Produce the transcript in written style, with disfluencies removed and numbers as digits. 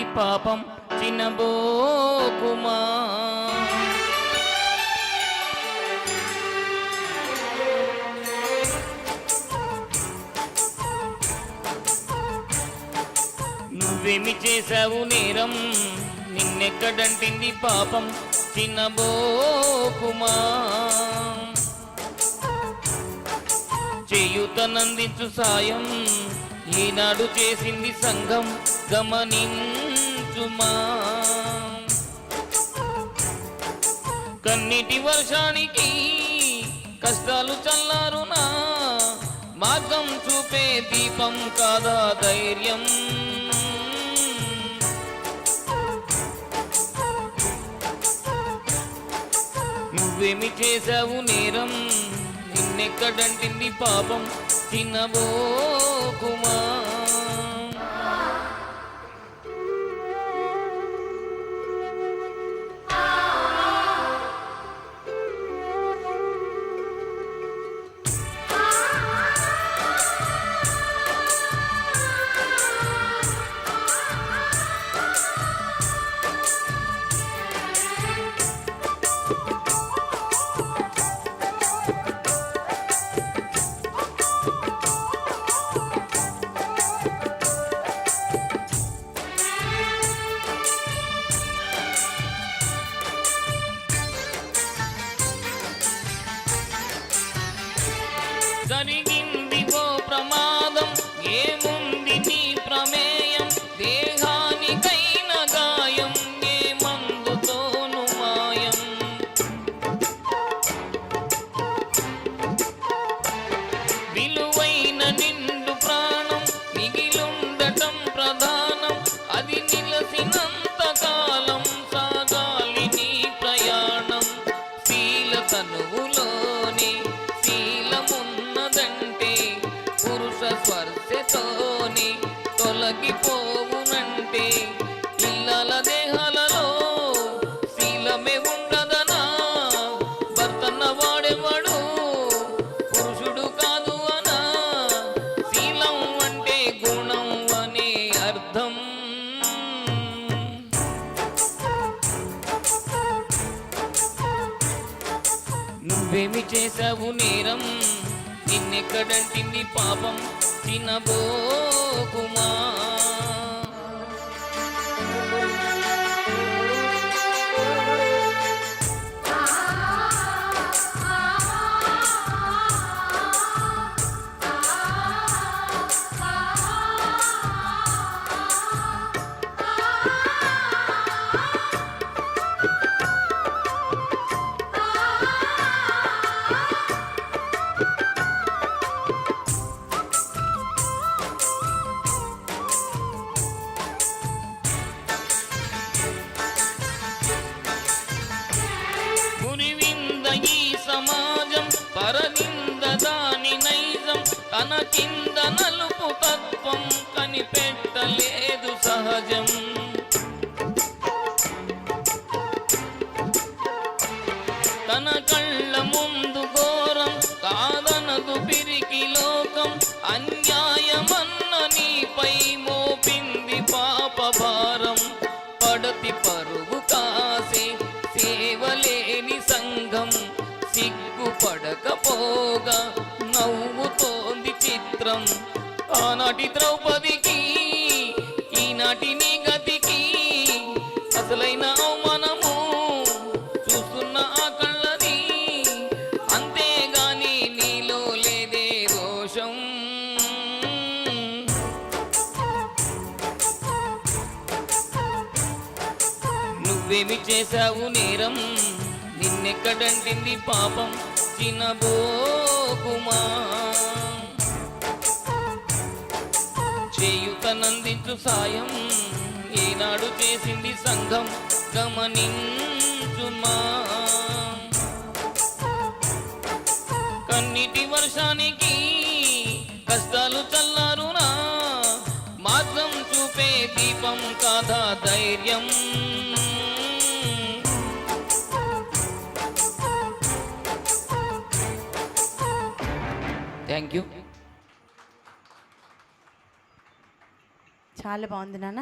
కడగంటింది పాపం చినబోకుమా. నువ్వేమి చేశావు నేరం, నిన్నెక్కడంటింది పాపం చినబోకుమా. చేయూతనందించు సాయం ఈనాడు చేసింది సంఘం గమనించుమా. కన్నీటి వర్షానికి కష్టాలు చల్లారునా, మార్గం చూపే దీపం కాదా ధైర్యం. నువ్వేమి చేశావు నేరం, నిన్నెక్కడంటింది పాపం చినబోకుమా. జరిగింది ఓ ప్రమాదం, ఏముంది నీ ప్రమేయం, దేహానికైన గాయం ఏ మందుతోను మాయం. విలువైన నిండు ప్రాణం మిగిలుండటం ప్రధానం, అది నిలసినంత కాలం సాగాలి నీ ప్రయాణం. శీల తనువులోని శీలమున్నదంటే పురుష స్పర్శతోని తొలగిపోవునంటే, ఇళ్ళల దేహాలలో శీలమే ఉండదనా. భర్తన్న వాడెవడు పురుషుడు కాదు అనా, శీలం అంటే గుణం అనే అర్థం. నువ్వేమి చేశావు నేరం, నిన్నెక్కడంటింది పాపం చినబోకుమా. సమాజం పరనింద దాని నైజం, తన కింద నలుపు తత్వం కనిపెట్టలేదు సహజం. తన కళ్ళ ముందు ఘోరం కాదనదు పిరికి లోకం, అన్యాయమన్న నీపై మోపింది పాప భారం. పడతి పరువు కాసే సేవలేని సంఘం, సిగ్గుపడకపోగా నవ్వుతోంది చిత్రం. ఆనాటి ద్రౌపదికి ఈనాటి నీ గతికి అసలైన అవమానము చూస్తున్న ఆ కళ్ళని, అంతేగాని నీలో లేదే దోషం. నువ్వేమి చేశావు నేరం, నిన్నెక్కడంటింది పాపం చినబోకుమా. చేయూతనందించు సాయం ఈనాడు చేసింది సంఘం గమనించుమా. కన్నీటి వర్షానికి కష్టాలు చల్లారునా, మార్గం చూపే దీపం కాదా ధైర్యం. Thank you. చాలా బాగుంది నాన్న.